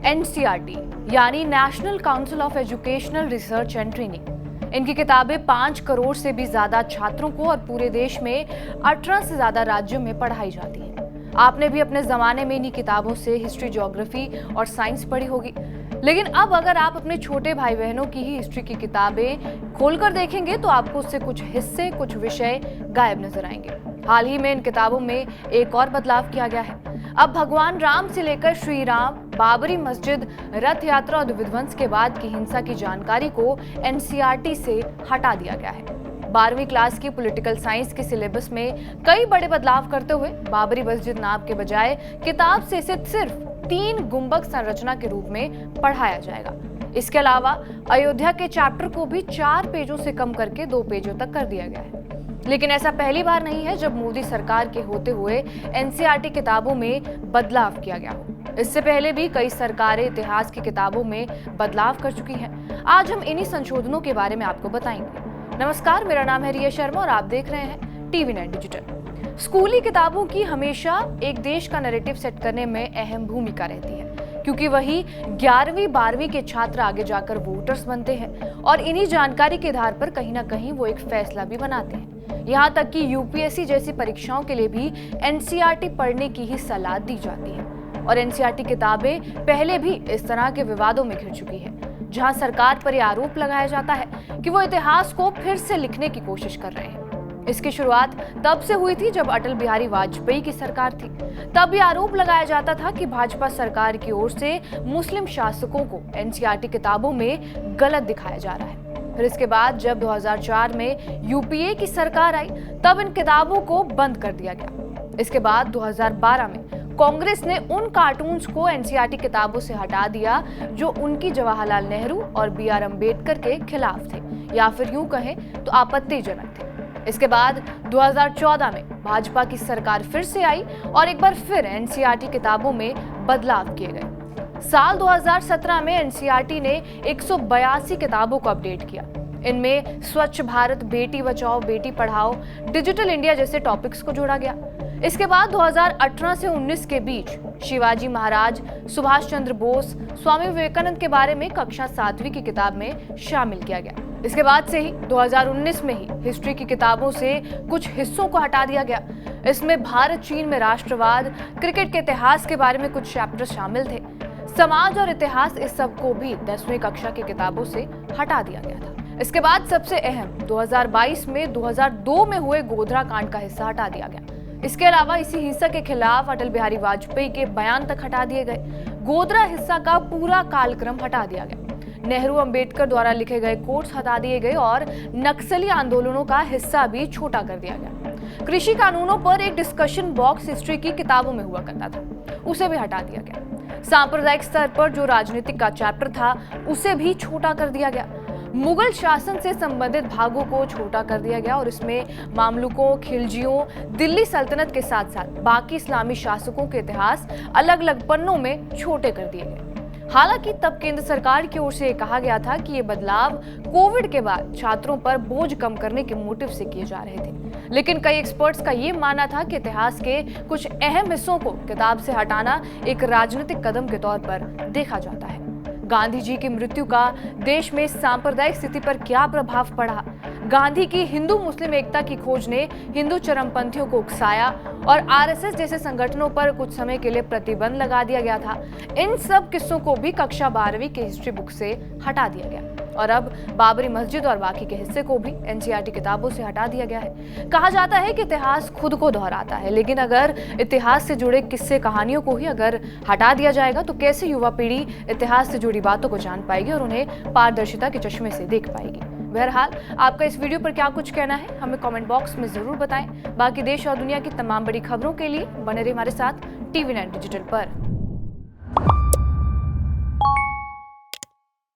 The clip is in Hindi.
एनसीईआरटी यानी national council of educational research and training, इनकी किताबें 5 करोड़ से भी ज्यादा छात्रों को और पूरे देश में 18 से ज्यादा राज्यों में पढ़ाई जाती है। आपने भी अपने जमाने में इन्हीं किताबों से हिस्ट्री, ज्योग्राफी और साइंस पढ़ी होगी, लेकिन अब अगर आप अपने छोटे भाई बहनों की ही हिस्ट्री की किताबें खोलकर देखेंगे तो आपको उससे कुछ हिस्से, कुछ विषय गायब नजर आएंगे। हाल ही में इन किताबों में एक और बदलाव किया गया है। अब भगवान राम से लेकर श्री राम, बाबरी मस्जिद, रथ यात्रा और विध्वंस के बाद की हिंसा की जानकारी को एनसीईआरटी से हटा दिया गया है। 12वीं क्लास की पॉलिटिकल साइंस के सिलेबस में कई बड़े बदलाव करते हुए बाबरी मस्जिद नाम के बजाय किताब से इसे सिर्फ 3 गुंबद संरचना के रूप में पढ़ाया जाएगा। इसके अलावा अयोध्या के चैप्टर को भी 4 पेजों से कम करके 2 पेजों तक कर दिया गया है। लेकिन ऐसा पहली बार नहीं है जब मोदी सरकार के होते हुए एनसीईआरटी किताबों में बदलाव किया गया हो। इससे पहले भी कई सरकारें इतिहास की किताबों में बदलाव कर चुकी हैं। आज हम इन्हीं संशोधनों के बारे में आपको बताएंगे। नमस्कार, मेरा नाम है रिया शर्मा और आप देख रहे हैं TV9 डिजिटल। स्कूली किताबों की हमेशा एक देश का नैरेटिव सेट करने में अहम भूमिका रहती है, क्योंकि वही 11वीं 12वीं के छात्र आगे जाकर वोटर्स बनते हैं और इन्हीं जानकारी के आधार पर कहीं ना कहीं वो एक फैसला भी बनाते हैं। यहाँ तक कि यूपीएससी जैसी परीक्षाओं के लिए भी एनसीईआरटी पढ़ने की ही सलाह दी जाती है। और एनसीईआरटी किताबें पहले भी इस तरह के विवादों में घिर चुकी है, जहां सरकार पर यह आरोप लगाया जाता है कि वो इतिहास को फिर से लिखने की कोशिश कर रहे हैं। इसकी शुरुआत तब से हुई थी जब अटल बिहारी वाजपेयी की सरकार थी। तब ये आरोप लगाया जाता था कि भाजपा सरकार की ओर से मुस्लिम शासकों को एनसीईआरटी किताबों में गलत दिखाया जा रहा है। फिर इसके बाद जब 2004 में यूपीए की सरकार आई तब इन किताबों को बंद कर दिया गया। इसके बाद 2012 में कांग्रेस ने उन कार्टून्स को एनसीईआरटी किताबों से हटा दिया जो उनकी जवाहरलाल नेहरू और BR अम्बेडकर के खिलाफ थे, या फिर यूं कहें तो आपत्तिजनक थे। इसके बाद 2014 में भाजपा की सरकार फिर से आई और एक बार फिर एनसीईआरटी किताबों में बदलाव किए गए। साल 2017 में एनसीईआरटी ने 182 किताबों को अपडेट किया। इनमें स्वच्छ भारत, बेटी बचाओ बेटी पढ़ाओ, डिजिटल इंडिया जैसे टॉपिक्स को जोड़ा गया। इसके बाद 2018 से 19 के बीच शिवाजी महाराज, सुभाष चंद्र बोस, स्वामी विवेकानंद के बारे में कक्षा 7वीं की किताब में शामिल किया गया। इसके बाद से ही 2019 में ही हिस्ट्री की किताबों से कुछ हिस्सों को हटा दिया गया। इसमें भारत चीन में राष्ट्रवाद, क्रिकेट के इतिहास के बारे में कुछ चैप्टर शामिल थे। समाज और इतिहास, इस सब को भी 10वीं कक्षा की किताबों से हटा दिया गया था। इसके बाद सबसे अहम 2022 में 2002 में हुए गोधरा कांड का हिस्सा हटा दिया गया। इसके अलावा इसी हिंसा के खिलाफ अटल बिहारी वाजपेयी के बयान तक हटा दिए गए। गोधरा हिस्सा का पूरा कालक्रम हटा दिया गया। नेहरू, अम्बेडकर द्वारा लिखे गए कोट्स हटा दिए गए और नक्सली आंदोलनों का हिस्सा भी छोटा कर दिया गया। कृषि कानूनों पर एक डिस्कशन बॉक्स हिस्ट्री की किताबों में हुआ करता था, उसे भी हटा दिया गया। सांप्रदायिक स्तर पर जो राजनीतिक का चैप्टर था उसे भी छोटा कर दिया गया। मुगल शासन से संबंधित भागों को छोटा कर दिया गया और इसमें मामलुकों, खिलजियों, दिल्ली सल्तनत के साथ साथ बाकी इस्लामी शासकों के इतिहास अलग अलग पन्नों में छोटे कर दिए गए। हालांकि तब केंद्र सरकार की ओर से कहा गया था कि ये बदलाव कोविड के बाद छात्रों पर बोझ कम करने के मोटिव से किए जा रहे थे, लेकिन कई एक्सपर्ट्स का ये मानना था कि इतिहास के कुछ अहम हिस्सों को किताब से हटाना एक राजनीतिक कदम के तौर पर देखा जाता है। गांधी जी की मृत्यु का देश में सांप्रदायिक स्थिति पर क्या प्रभाव पड़ा? गांधी की हिंदू मुस्लिम एकता की खोज ने हिंदू चरमपंथियों को उकसाया और आरएसएस जैसे संगठनों पर कुछ समय के लिए प्रतिबंध लगा दिया गया था। इन सब किस्सों को भी कक्षा 12वीं के हिस्ट्री बुक से हटा दिया गया और अब बाबरी मस्जिद और बाकी के हिस्से को भी एनसीईआरटी किताबों से हटा दिया गया है। कहा जाता है कि इतिहास खुद को दोहराता है, लेकिन अगर इतिहास से जुड़े किस्से कहानियों को ही अगर हटा दिया जाएगा तो कैसे युवा पीढ़ी इतिहास से जुड़ी बातों को जान पाएगी और उन्हें पारदर्शिता के चश्मे से देख पाएगी। बहरहाल, आपका इस वीडियो पर क्या कुछ कहना है हमें कमेंट बॉक्स में जरूर बताएं। बाकी देश और दुनिया की तमाम बड़ी खबरों के लिए बने रहिए हमारे साथ TV9 डिजिटल पर।